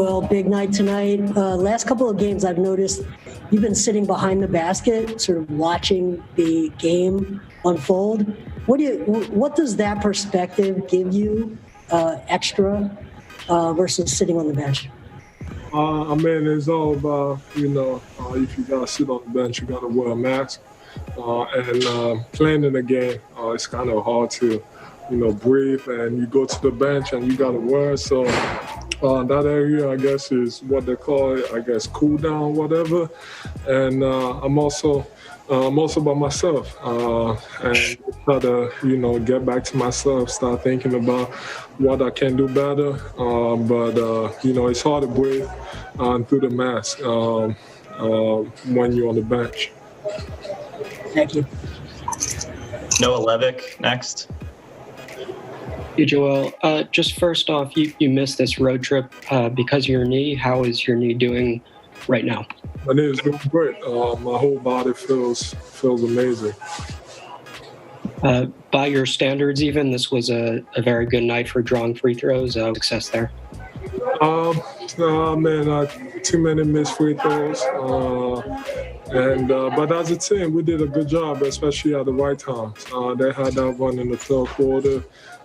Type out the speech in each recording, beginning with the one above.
Well, big night tonight. Last couple of games, I've noticed you've been sitting behind the basket, sort of watching the game unfold. What does that perspective give you extra versus sitting on the bench? I mean, it's all about, if you got to sit on the bench, you got to wear a mask. And playing in the game, it's kind of hard to, breathe. And you go to the bench and you got to wear. So that area, I guess, is what they call it, cool down, whatever. And I'm also by myself and try to, get back to myself, start thinking about what I can do better. But it's hard to breathe through the mask when you're on the bench. Thank you. Noah Levick next. Hey, Joel. Just first off, you missed this road trip because of your knee. How is your knee doing right now? My knee is doing great. My whole body feels amazing. By your standards, even, this was a very good night for drawing free throws. Success there. Too many missed free throws. But as a team, we did a good job, especially at the right times. They had that one in the third quarter.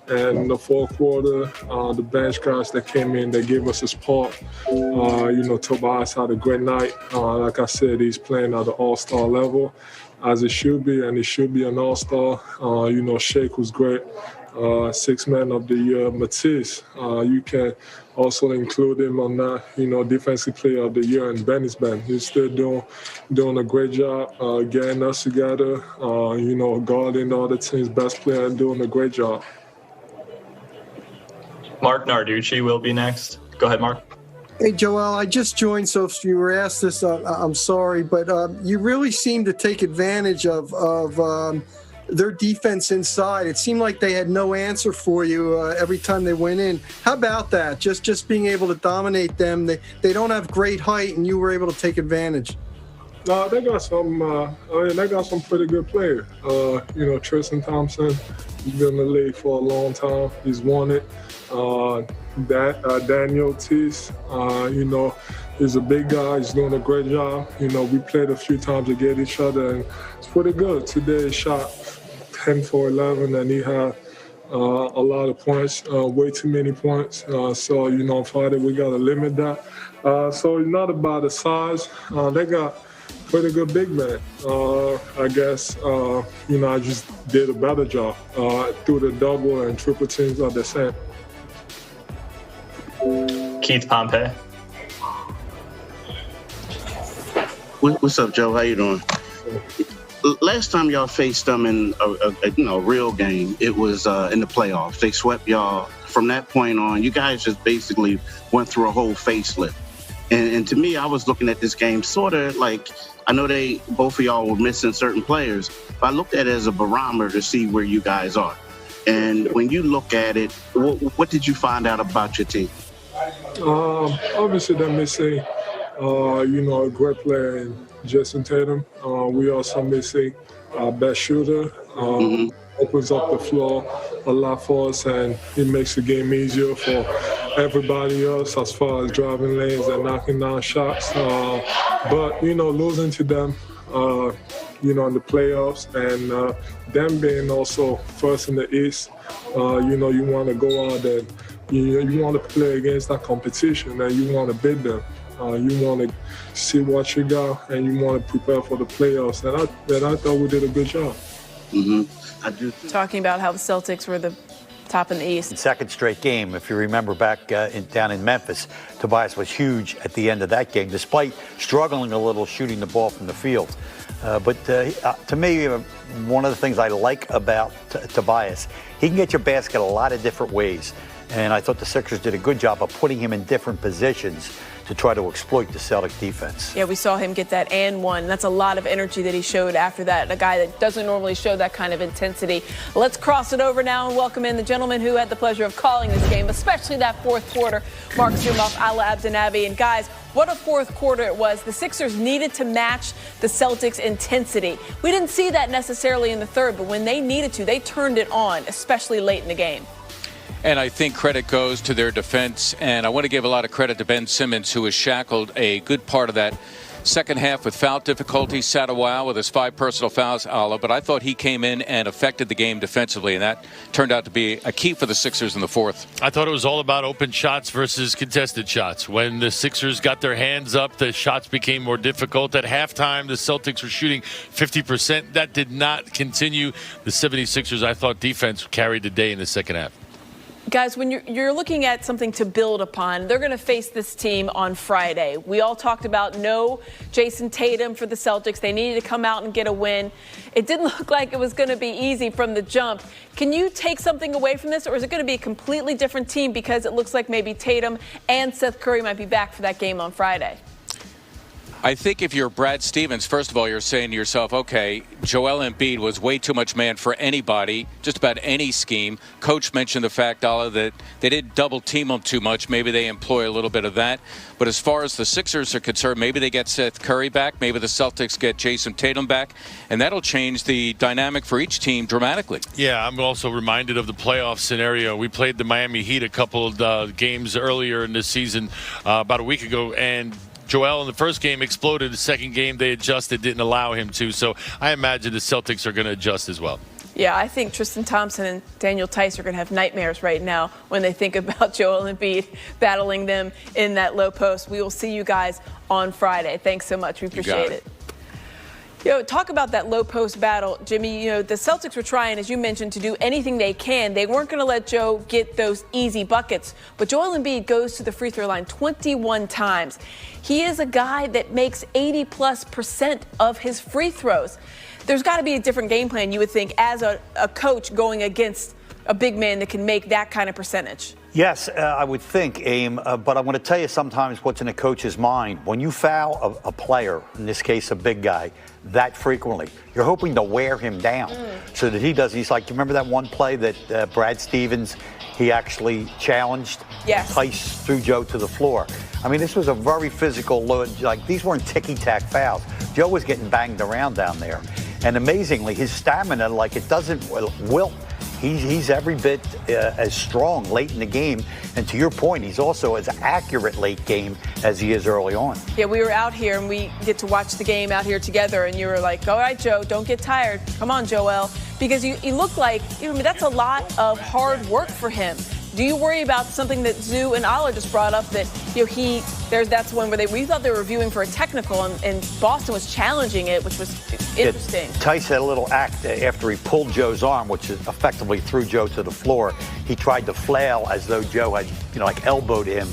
And in the fourth quarter, the bench guys that came in, they gave us a spot. Tobias had a great night. Like I said, he's playing at the all-star level, as it should be, and he should be an all-star. Shake was great. Sixth man of the year. Matisse, you can also include him on that, defensive player of the year. And Benny's been. He's still doing a great job getting us together, guarding all the team's best player and doing a great job. Mark Narducci will be next. Go ahead, Mark. Hey, Joel, I just joined, so if you were asked this, I'm sorry, but you really seem to take advantage of their defense inside. It seemed like they had no answer for you every time they went in. How about that? Just being able to dominate them. They don't have great height, and you were able to take advantage. No, they got some pretty good players. Tristan Thompson, he's been in the league for a long time. He's won it. Daniel Teese, he's a big guy. He's doing a great job. We played a few times against each other, and it's pretty good. Today he shot 10 for 11, and he had a lot of points, way too many points. So, on Friday we got to limit that. So it's not about the size. They got pretty good big man. I guess, I just did a better job through the double and triple teams are the same. Keith Pompey. What's up, Joe? How you doing? Last time y'all faced them in a real game, it was in the playoffs. They swept y'all. From that point on, you guys just basically went through a whole facelift. And to me, I was looking at this game sort of like, I know both of y'all were missing certain players, but I looked at it as a barometer to see where you guys are. And when you look at it, what did you find out about your team? Obviously, they're missing, a great player in Jason Tatum. We also missing our best shooter. Opens up the floor a lot for us, and it makes the game easier for everybody else as far as driving lanes and knocking down shots. But, losing to them, in the playoffs, and them being also first in the East, you want to go out and you want to play against that competition, and you want to beat them. You want to see what you got, and you want to prepare for the playoffs. And I thought we did a good job. I do. Talking about how the Celtics were the top in the East. Second straight game. If you remember back down in Memphis, Tobias was huge at the end of that game, despite struggling a little shooting the ball from the field. But to me, one of the things I like about Tobias, he can get your basket a lot of different ways. And I thought the Sixers did a good job of putting him in different positions to try to exploit the Celtic defense. Yeah, we saw him get that and one. That's a lot of energy that he showed after that, a guy that doesn't normally show that kind of intensity. Let's cross it over now and welcome in the gentleman who had the pleasure of calling this game, especially that fourth quarter, Mark Zumoff, Ala Abdenabi. And guys, what a fourth quarter it was. The Sixers needed to match the Celtics' intensity. We didn't see that necessarily in the third, but when they needed to, they turned it on, especially late in the game. And I think credit goes to their defense. And I want to give a lot of credit to Ben Simmons, who was shackled a good part of that second half with foul difficulty, sat a while with his 5 personal fouls, Ala, but I thought he came in and affected the game defensively, and that turned out to be a key for the Sixers in the fourth. I thought it was all about open shots versus contested shots. When the Sixers got their hands up, the shots became more difficult. At halftime, the Celtics were shooting 50%. That did not continue. The 76ers, I thought defense carried the day in the second half. Guys, when you're looking at something to build upon, they're going to face this team on Friday. We all talked about no Jason Tatum for the Celtics. They needed to come out and get a win. It didn't look like it was going to be easy from the jump. Can you take something away from this, or is it going to be a completely different team because it looks like maybe Tatum and Seth Curry might be back for that game on Friday? I think if you're Brad Stevens, first of all, you're saying to yourself, okay, Joel Embid was way too much man for anybody, just about any scheme. Coach mentioned the fact, Ala, that they didn't double team him too much. Maybe they employ a little bit of that. But as far as the Sixers are concerned, maybe they get Seth Curry back. Maybe the Celtics get Jason Tatum back. And that'll change the dynamic for each team dramatically. Yeah, I'm also reminded of the playoff scenario. We played the Miami Heat a couple of games earlier in this season, about a week ago, and Joel in the first game exploded. The second game they adjusted, didn't allow him to. So I imagine the Celtics are going to adjust as well. Yeah, I think Tristan Thompson and Daniel Tice are going to have nightmares right now when they think about Joel Embid battling them in that low post. We will see you guys on Friday. Thanks so much. We appreciate it. Talk about that low post battle, Jimmy. The Celtics were trying, as you mentioned, to do anything they can. They weren't going to let Joe get those easy buckets. But Joel Embid goes to the free throw line 21 times. He is a guy that makes 80+% of his free throws. There's got to be a different game plan, you would think, as a coach going against a big man that can make that kind of percentage. Yes, I would think, Aim, but I'm going to tell you sometimes what's in a coach's mind. When you foul a player, in this case a big guy, that frequently, you're hoping to wear him down so that he does. He's like, you remember that one play that Brad Stevens, he actually challenged? Yes. Tice threw Joe to the floor. I mean, this was a very physical, like these weren't ticky-tack fouls. Joe was getting banged around down there. And amazingly, his stamina, like it doesn't wilt. He's every bit as strong late in the game. And to your point, he's also as accurate late game as he is early on. Yeah, we were out here and we get to watch the game out here together. And you were like, all right, Joe, don't get tired. Come on, Joel. Because you look like, that's a lot of hard work for him. Do you worry about something that Zoo and Ala just brought up that, that's one where we thought they were reviewing for a technical and Boston was challenging it, which was interesting. Tice had a little act after he pulled Joe's arm, which effectively threw Joe to the floor. He tried to flail as though Joe had, elbowed him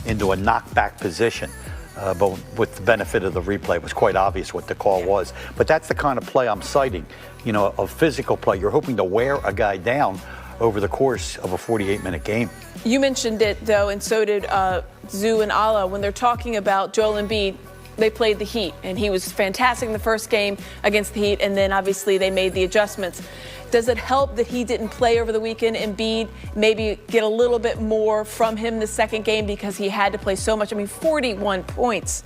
into a knockback position. But with the benefit of the replay, it was quite obvious what the call was. But that's the kind of play I'm citing, a physical play. You're hoping to wear a guy down over the course of a 48-minute game. You mentioned it, though, and so did Zoo and Ala. When they're talking about Joel Embid, they played the Heat, and he was fantastic in the first game against the Heat, and then obviously they made the adjustments. Does it help that he didn't play over the weekend? Embiid, maybe get a little bit more from him the second game because he had to play so much. 41 points.